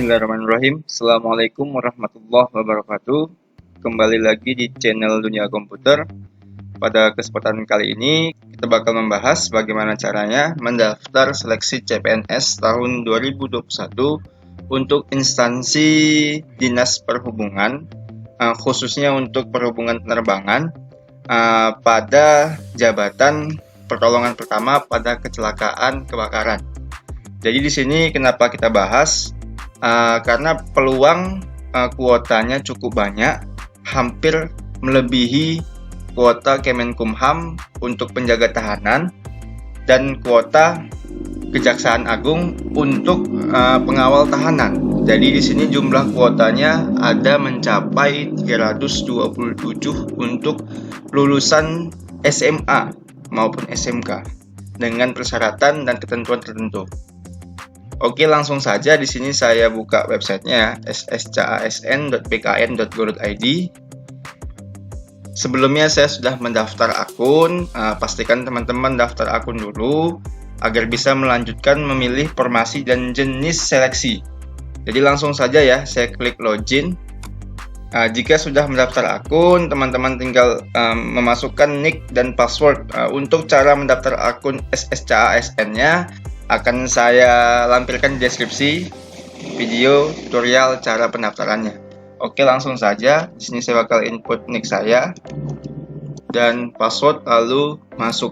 Bismillahirrahmanirrahim. Assalamualaikum warahmatullahi wabarakatuh. Kembali lagi di channel Dunia Komputer. Pada kesempatan kali ini kita bakal membahas bagaimana caranya mendaftar seleksi CPNS tahun 2021 untuk instansi Dinas Perhubungan, khususnya untuk perhubungan penerbangan, pada jabatan pertolongan pertama pada kecelakaan kebakaran. Jadi di sini kenapa kita bahas? Karena peluang kuotanya cukup banyak, hampir melebihi kuota Kemenkumham untuk penjaga tahanan dan kuota Kejaksaan Agung untuk pengawal tahanan. Jadi di sini jumlah kuotanya ada mencapai 327 untuk lulusan SMA maupun SMK dengan persyaratan dan ketentuan tertentu. Oke, langsung saja di sini saya buka websitenya sscasn.bkn.go.id. Sebelumnya saya sudah mendaftar akun, pastikan teman-teman daftar akun dulu agar bisa melanjutkan memilih formasi dan jenis seleksi. Jadi langsung saja ya, saya klik login. Jika sudah mendaftar akun, teman-teman tinggal memasukkan nick dan password. Untuk cara mendaftar akun SSCASN-nya akan saya lampirkan di deskripsi video tutorial cara pendaftarannya. Oke, langsung saja. Di sini saya bakal input nick saya dan password lalu masuk.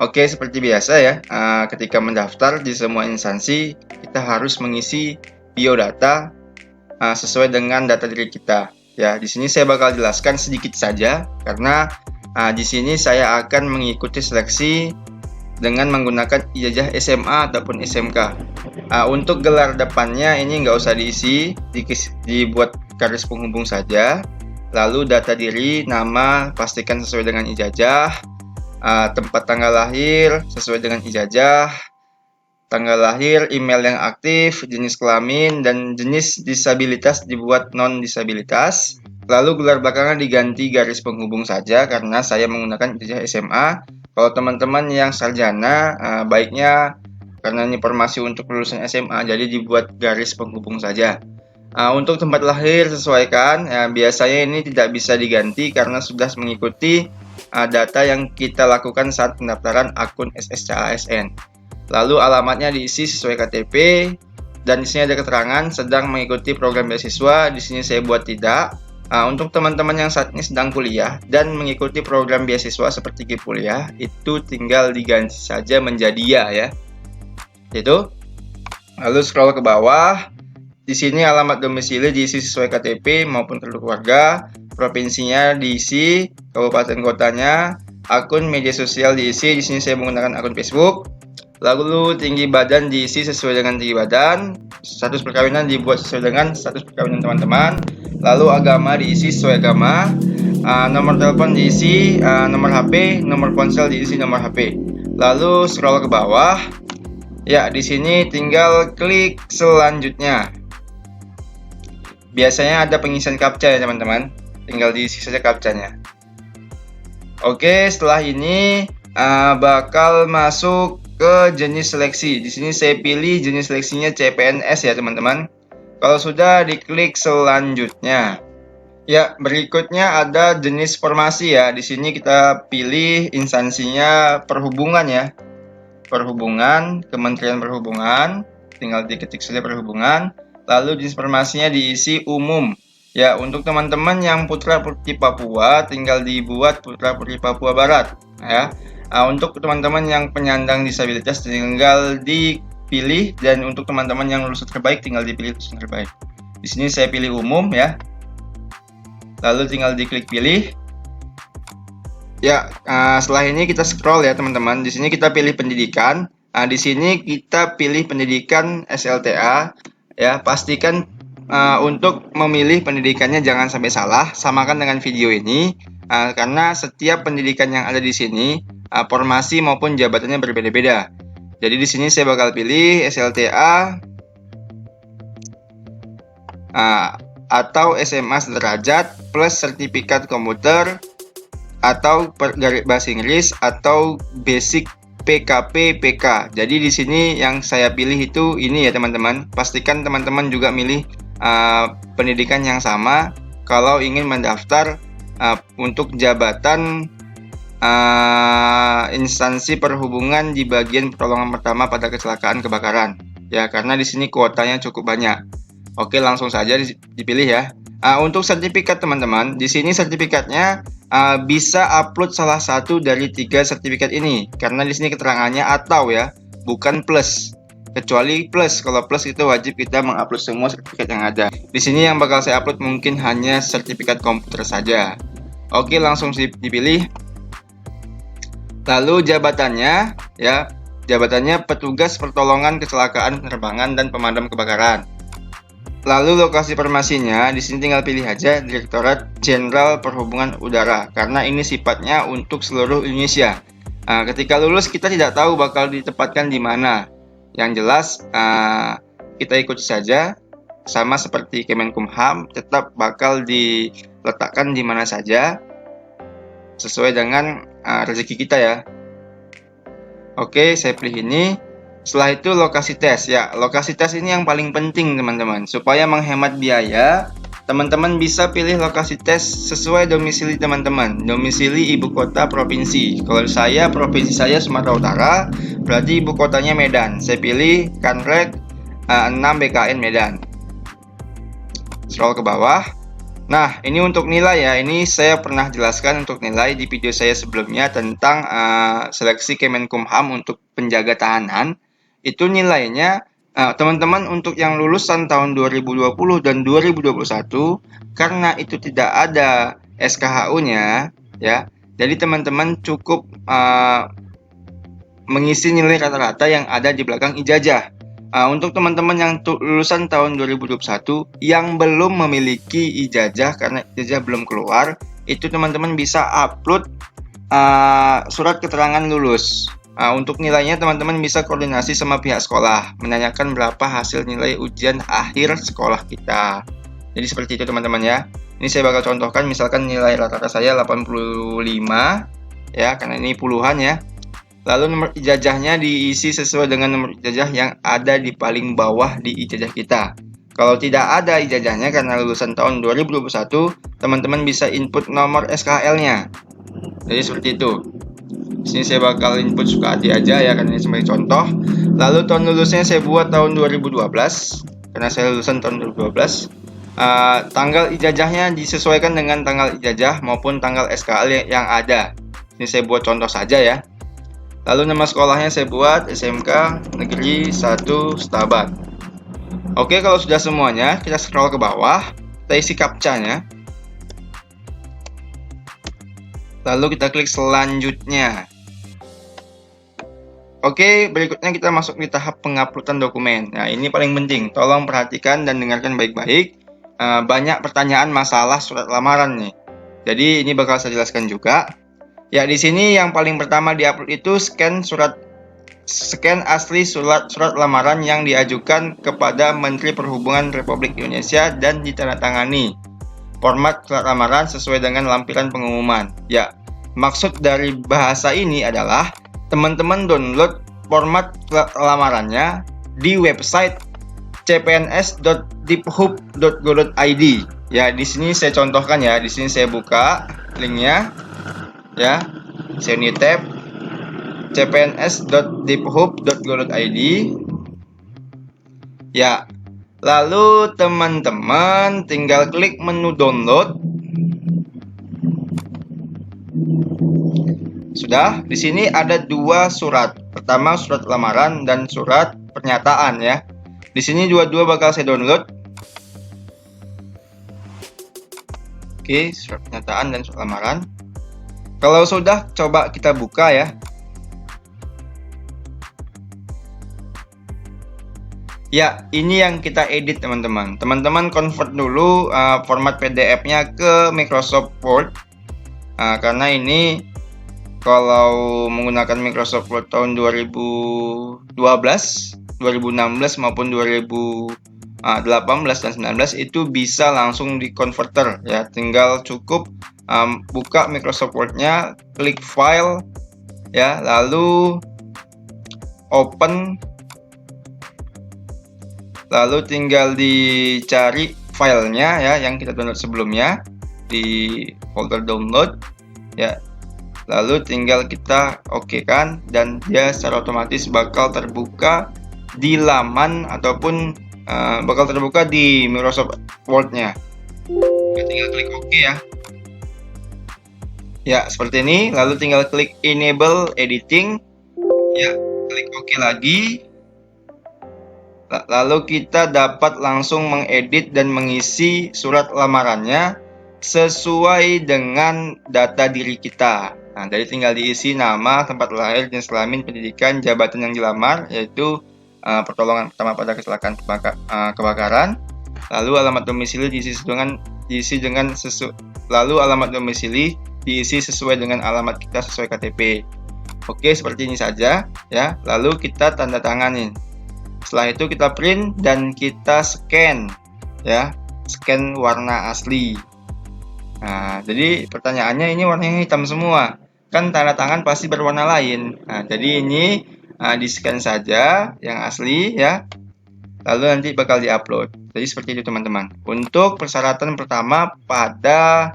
Oke, seperti biasa ya. Ketika mendaftar di semua instansi, kita harus mengisi biodata sesuai dengan data diri kita. Ya, di sini saya bakal jelaskan sedikit saja karena di sini saya akan mengikuti seleksi dengan menggunakan ijazah SMA ataupun SMK. Untuk gelar depannya ini nggak usah diisi, dibuat garis penghubung saja. Lalu data diri, nama pastikan sesuai dengan ijazah, tempat tanggal lahir sesuai dengan ijazah, tanggal lahir, email yang aktif, jenis kelamin, dan jenis disabilitas dibuat non-disabilitas. Lalu gelar belakangan diganti garis penghubung saja karena saya menggunakan ijazah SMA. Kalau teman-teman yang sarjana, baiknya karena ini informasi untuk lulusan SMA, jadi dibuat garis penghubung saja. Untuk tempat lahir sesuaikan, biasanya ini tidak bisa diganti karena sudah mengikuti data yang kita lakukan saat pendaftaran akun SSCASN. Lalu alamatnya diisi sesuai KTP, dan di sini ada keterangan sedang mengikuti program beasiswa. Di sini saya buat tidak. Untuk teman-teman yang saat ini sedang kuliah dan mengikuti program beasiswa seperti GIP kuliah, itu tinggal diganti saja menjadi ya. Itu. Lalu scroll ke bawah. Di sini alamat domisili diisi sesuai KTP maupun kartu keluarga, provinsinya diisi, kabupaten kotanya, akun media sosial diisi. Di sini saya menggunakan akun Facebook. Lalu tinggi badan diisi sesuai dengan tinggi badan, status perkawinan dibuat sesuai dengan status perkawinan teman-teman. Lalu agama diisi sesuai agama, nomor telepon diisi, nomor HP, nomor ponsel diisi nomor HP. Lalu scroll ke bawah. Ya, di sini tinggal klik selanjutnya. Biasanya ada pengisian captcha ya teman-teman, tinggal diisi saja captchanya. Oke, setelah ini bakal masuk ke jenis seleksi. Di sini saya pilih jenis seleksinya CPNS ya teman-teman. Kalau sudah, diklik selanjutnya. Ya, berikutnya ada jenis formasi ya. Di sini kita pilih instansinya perhubungan ya. Perhubungan, Kementerian Perhubungan. Tinggal diketik saja perhubungan. Lalu jenis formasinya diisi umum. Ya, untuk teman-teman yang Putra Putri Papua tinggal dibuat Putra Putri Papua Barat ya. Untuk teman-teman yang penyandang disabilitas tinggal dipilih, dan untuk teman-teman yang lulusan terbaik tinggal dipilih lulusan terbaik. Di sini saya pilih umum ya. Lalu tinggal diklik pilih. Ya, setelah ini kita scroll ya teman-teman. Di sini kita pilih pendidikan. Di sini kita pilih pendidikan SLTA ya. Pastikan untuk memilih pendidikannya jangan sampai salah, samakan dengan video ini karena setiap pendidikan yang ada di sini formasi maupun jabatannya berbeda-beda. Jadi di sini saya bakal pilih SLTA atau SMA sederajat plus sertifikat komputer atau bahasa Inggris atau basic PKP/PK. Jadi di sini yang saya pilih itu ini ya teman-teman. Pastikan teman-teman juga milih pendidikan yang sama kalau ingin mendaftar untuk jabatan instansi perhubungan di bagian pertolongan pertama pada kecelakaan kebakaran. Ya, karena di sini kuotanya cukup banyak. Oke, langsung saja dipilih ya. Untuk sertifikat teman-teman, di sini sertifikatnya bisa upload salah satu dari 3 sertifikat ini, karena di sini keterangannya atau ya, bukan plus. Kecuali plus, kalau plus itu wajib kita mengupload semua sertifikat yang ada. Di sini yang bakal saya upload mungkin hanya sertifikat komputer saja. Oke, langsung dipilih. Lalu jabatannya ya, jabatannya petugas pertolongan kecelakaan penerbangan dan pemadam kebakaran. Lalu lokasi formasinya, di sini tinggal pilih aja Direktorat Jenderal Perhubungan Udara, karena ini sifatnya untuk seluruh Indonesia. Ketika lulus kita tidak tahu bakal ditempatkan di mana. Yang jelas kita ikut saja, sama seperti Kemenkumham, tetap bakal diletakkan di mana saja sesuai dengan rezeki kita ya. Oke, saya pilih ini. Setelah itu lokasi tes ya. Lokasi tes ini yang paling penting teman-teman. Supaya menghemat biaya, teman-teman bisa pilih lokasi tes sesuai domisili teman-teman. Domisili ibu kota provinsi. Kalau saya, provinsi saya Sumatera Utara, berarti ibu kotanya Medan. Saya pilih Kanrek 6 BKN Medan. Scroll ke bawah. Nah, ini untuk nilai ya. Ini saya pernah jelaskan untuk nilai di video saya sebelumnya tentang seleksi Kemenkumham untuk penjaga tahanan. Itu nilainya teman-teman untuk yang lulusan tahun 2020 dan 2021, karena itu tidak ada SKHU-nya ya. Jadi teman-teman cukup mengisi nilai rata-rata yang ada di belakang ijazah. Untuk teman-teman yang lulusan tahun 2021 yang belum memiliki ijazah karena ijazah belum keluar, itu teman-teman bisa upload surat keterangan lulus. Untuk nilainya teman-teman bisa koordinasi sama pihak sekolah, menanyakan berapa hasil nilai ujian akhir sekolah kita. Jadi seperti itu teman-teman ya. Ini saya bakal contohkan, misalkan nilai rata-rata saya 85 ya, karena ini puluhan ya. Lalu nomor ijazahnya diisi sesuai dengan nomor ijazah yang ada di paling bawah di ijazah kita. Kalau tidak ada ijazahnya karena lulusan tahun 2021, teman-teman bisa input nomor SKL-nya. Jadi seperti itu. Di sini saya bakal input suka hati aja ya, karena ini sebagai contoh. Lalu tahun lulusnya saya buat tahun 2012, karena saya lulusan tahun 2012. Tanggal ijazahnya disesuaikan dengan tanggal ijazah maupun tanggal SKL yang ada. Ini saya buat contoh saja ya. Lalu nama sekolahnya saya buat SMK Negeri 1 Stabat. Oke, kalau sudah semuanya, kita scroll ke bawah, kita isi captcha-nya. Lalu kita klik selanjutnya. Oke, berikutnya kita masuk di tahap penguploadan dokumen. Nah, ini paling penting. Tolong perhatikan dan dengarkan baik-baik. Banyak pertanyaan masalah surat lamaran nih. Jadi ini bakal saya jelaskan juga. Ya, di sini yang paling pertama diupload itu scan asli surat lamaran yang diajukan kepada Menteri Perhubungan Republik Indonesia dan ditandatangani. Format surat lamaran sesuai dengan lampiran pengumuman. Ya, maksud dari bahasa ini adalah teman-teman download format lamarannya di website cpns.diphub.go.id. Ya, di sini saya contohkan ya. Di sini saya buka linknya. Ya, saya new tab cpns.diphub.go.id. Ya, lalu teman-teman tinggal klik menu download. Sudah, di sini ada 2 surat. Pertama surat lamaran dan surat pernyataan ya. Di sini dua-dua bakal saya download. Oke, surat pernyataan dan surat lamaran. Kalau sudah, coba kita buka ya. Ya, ini yang kita edit teman-teman. Teman-teman convert dulu format PDF-nya ke Microsoft Word. Karena ini kalau menggunakan Microsoft Word tahun 2012, 2016 maupun 2018 dan 19 itu bisa langsung di converter ya. Tinggal cukup buka Microsoft Word-nya, klik file ya, lalu open, lalu tinggal dicari filenya ya yang kita download sebelumnya di folder download ya. Lalu tinggal kita oke kan, dan dia secara otomatis bakal terbuka di laman ataupun bakal terbuka di Microsoft Word-nya. Tinggal klik oke ya. Ya, seperti ini. Lalu tinggal klik enable editing. Ya, klik oke lagi. Lalu kita dapat langsung mengedit dan mengisi surat lamarannya sesuai dengan data diri kita. Nah, jadi tinggal diisi nama, tempat lahir, jenis kelamin, pendidikan, jabatan yang dilamar, yaitu pertolongan pertama pada kecelakaan kebakaran. Lalu alamat domisili diisi sesuai dengan alamat kita sesuai KTP. Oke, seperti ini saja ya. Lalu kita tanda tanganin. Setelah itu kita print dan kita scan ya, scan warna asli. Nah, jadi pertanyaannya ini warnanya hitam semua, kan tanda tangan pasti berwarna lain. Nah, jadi ini di scan saja yang asli ya, lalu nanti bakal diupload. Jadi seperti itu teman-teman. Untuk persyaratan pertama pada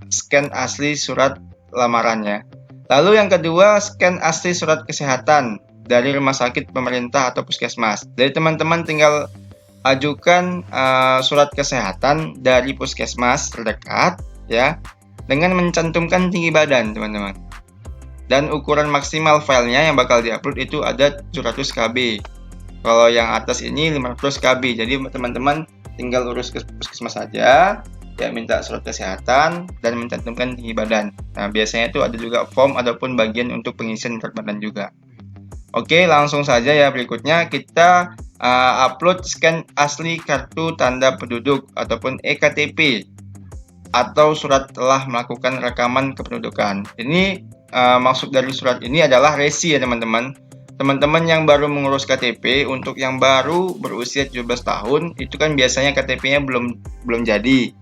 scan asli surat lamarannya. Lalu yang kedua, scan asli surat kesehatan dari rumah sakit pemerintah atau puskesmas. Jadi teman-teman tinggal ajukan surat kesehatan dari puskesmas terdekat ya, dengan mencantumkan tinggi badan teman-teman. Dan ukuran maksimal filenya yang bakal diupload itu ada 700 KB. Kalau yang atas ini 500 KB. Jadi teman-teman tinggal urus ke puskesmas saja ya, minta surat kesehatan dan mencantumkan tinggi badan. Nah, biasanya itu ada juga form ataupun bagian untuk pengisian berat badan juga. Oke, langsung saja ya, berikutnya kita upload scan asli kartu tanda penduduk ataupun EKTP atau surat telah melakukan rekaman kependudukan. Ini maksud dari surat ini adalah resi ya teman-teman. Teman-teman yang baru mengurus KTP, untuk yang baru berusia 17 tahun itu kan biasanya KTP-nya belum jadi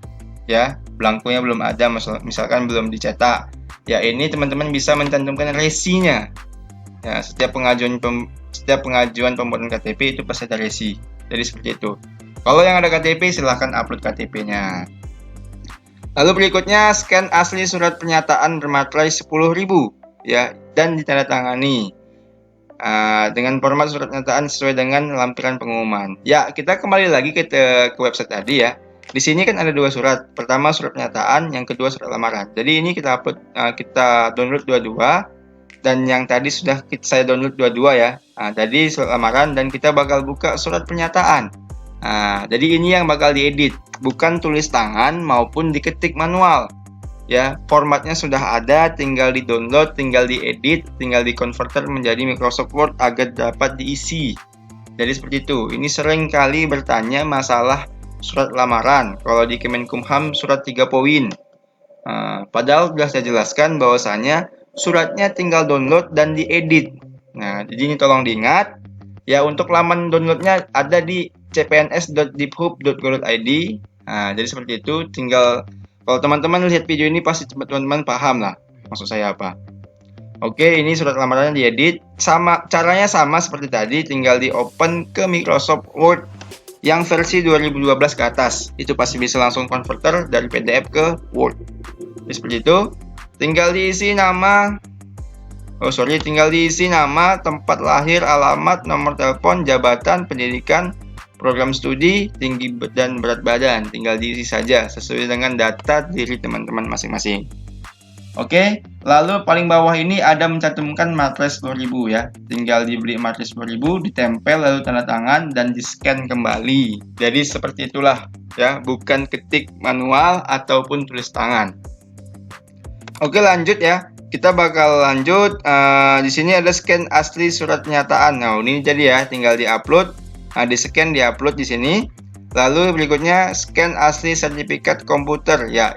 ya, belangkonya belum ada, misalkan belum dicetak. Ya, ini teman-teman bisa mencantumkan resinya. Ya, setiap pengajuan pembuatan KTP itu pasti ada resi. Jadi seperti itu. Kalau yang ada KTP silahkan upload KTP-nya. Lalu berikutnya scan asli surat pernyataan bermaterai 10.000 ya, dan ditandatangani dengan format surat pernyataan sesuai dengan lampiran pengumuman. Ya, kita kembali lagi ke website tadi ya. Di sini kan ada dua surat. Pertama surat pernyataan, yang kedua surat lamaran. Jadi ini kita upload, kita download dua-dua. Dan yang tadi sudah saya download dua-dua ya. Nah, tadi surat lamaran dan kita bakal buka surat pernyataan. Nah, jadi ini yang bakal diedit, bukan tulis tangan maupun diketik manual. Ya, formatnya sudah ada, tinggal di-download, tinggal diedit, tinggal di-converter menjadi Microsoft Word agar dapat diisi. Jadi seperti itu. Ini sering kali bertanya masalah surat lamaran. Kalau di Kemenkumham surat 3 poin. Padahal sudah saya jelaskan bahwasanya suratnya tinggal download dan diedit. Nah, jadi ini tolong diingat. Ya, untuk laman downloadnya ada di cpns.dibhub.go.id. Nah, jadi seperti itu. Tinggal, kalau teman-teman lihat video ini pasti teman-teman paham lah maksud saya apa. Oke, ini surat lamarannya diedit. Caranya sama seperti tadi, tinggal di open ke Microsoft Word yang versi 2012 ke atas. Itu pasti bisa langsung converter dari PDF ke Word. Jadi seperti itu. Tinggal diisi nama, tempat lahir, alamat, nomor telepon, jabatan, pendidikan, program studi, tinggi dan berat badan. Tinggal diisi saja sesuai dengan data diri teman-teman masing-masing. Oke, lalu paling bawah ini ada mencantumkan materai 10.000 ya. Tinggal dibeli materai 10.000, ditempel lalu tanda tangan dan di-scan kembali. Jadi seperti itulah ya, bukan ketik manual ataupun tulis tangan. Oke, lanjut ya. Kita bakal lanjut. Di sini ada scan asli surat pernyataan. Nah, ini jadi ya, tinggal di-upload. Nah, di-scan, di-upload di sini. Lalu berikutnya scan asli sertifikat komputer ya,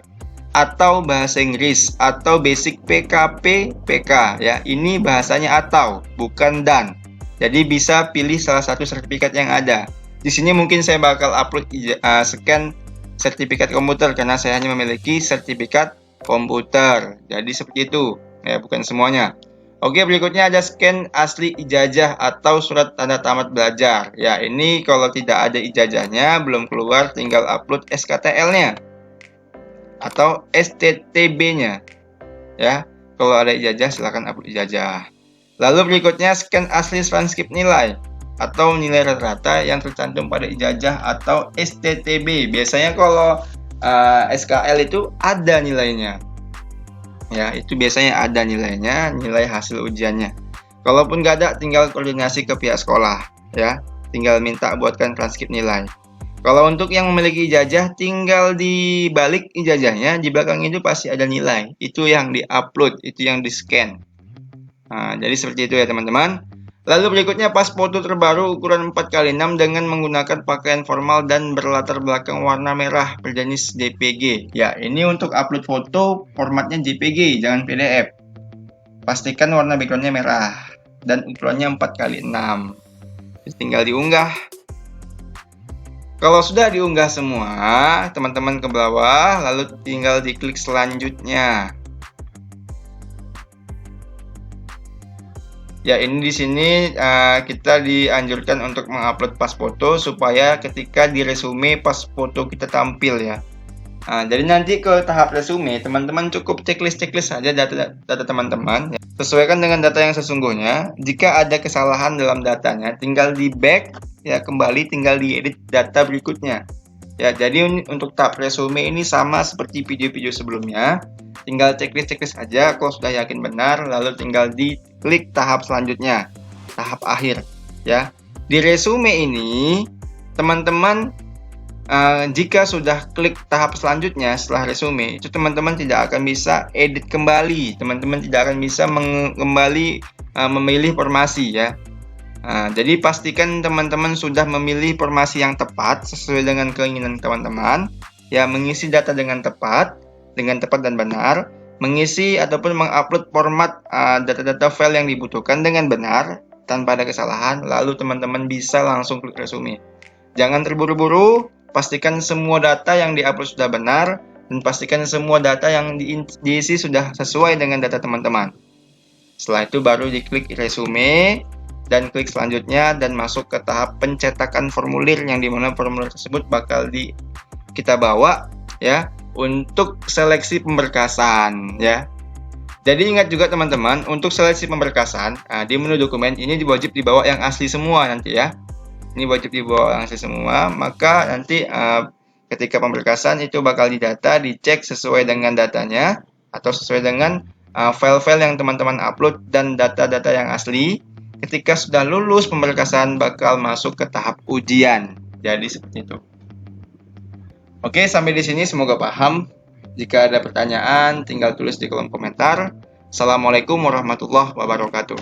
atau bahasa Inggris atau basic PKP PK ya. Ini bahasanya atau, bukan dan. Jadi bisa pilih salah satu sertifikat yang ada. Di sini mungkin saya bakal upload scan sertifikat komputer karena saya hanya memiliki sertifikat komputer. Jadi seperti itu ya, bukan semuanya. Oke, berikutnya ada scan asli ijazah atau surat tanda tamat belajar. Ya, ini kalau tidak ada ijazahnya, belum keluar, tinggal upload SKTL-nya atau STTB-nya. Ya, kalau ada ijazah, silahkan upload ijazah. Lalu berikutnya scan asli transkrip nilai atau nilai rata-rata yang tercantum pada ijazah atau STTB. Biasanya kalau SKL itu ada nilainya. Ya, itu biasanya ada nilainya, nilai hasil ujiannya. Kalaupun nggak ada, tinggal koordinasi ke pihak sekolah, ya. Tinggal minta buatkan transkrip nilai. Kalau untuk yang memiliki ijazah, tinggal dibalik ijazahnya, di belakang itu pasti ada nilai. Itu yang diupload, itu yang di-scan. Nah, jadi seperti itu ya teman-teman. Lalu berikutnya pas foto terbaru ukuran 4x6 dengan menggunakan pakaian formal dan berlatar belakang warna merah berjenis JPG. Ya, ini untuk upload foto formatnya JPG, jangan PDF. Pastikan warna backgroundnya merah dan ukurannya 4x6. Tinggal diunggah. Kalau sudah diunggah semua, teman-teman ke bawah, lalu tinggal diklik selanjutnya. Ya, ini di sini kita dianjurkan untuk mengupload pas foto supaya ketika di resume pas foto kita tampil ya. Jadi nanti ke tahap resume, teman-teman cukup checklist saja data teman-teman. Ya. Sesuaikan dengan data yang sesungguhnya. Jika ada kesalahan dalam datanya, tinggal di back ya kembali, tinggal diedit data berikutnya. Ya, jadi untuk tahap resume ini sama seperti video-video sebelumnya. Tinggal checklist aja, kalau sudah yakin benar, lalu tinggal diklik tahap selanjutnya, tahap akhir. Ya, di resume ini teman-teman jika sudah klik tahap selanjutnya setelah resume, itu teman-teman tidak akan bisa edit kembali, teman-teman tidak akan bisa kembali memilih formasi ya. Jadi pastikan teman-teman sudah memilih formasi yang tepat sesuai dengan keinginan teman-teman, ya mengisi data dengan tepat dan benar, mengisi ataupun mengupload format data-data file yang dibutuhkan dengan benar tanpa ada kesalahan, lalu teman-teman bisa langsung klik resume. Jangan terburu-buru, pastikan semua data yang diupload sudah benar dan pastikan semua data yang diisi sudah sesuai dengan data teman-teman. Setelah itu baru diklik resume dan klik selanjutnya dan masuk ke tahap pencetakan formulir yang dimana formulir tersebut bakal kita bawa ya untuk seleksi pemberkasan ya. Jadi ingat juga teman-teman, untuk seleksi pemberkasan di menu dokumen ini wajib dibawa yang asli semua nanti ya. Ini wajib dibawa yang asli semua, maka nanti ketika pemberkasan itu bakal didata, dicek sesuai dengan datanya atau sesuai dengan file-file yang teman-teman upload dan data-data yang asli. Ketika sudah lulus pemberkasan bakal masuk ke tahap ujian. Jadi seperti itu. Oke, sampai di sini semoga paham. Jika ada pertanyaan, tinggal tulis di kolom komentar. Assalamualaikum warahmatullahi wabarakatuh.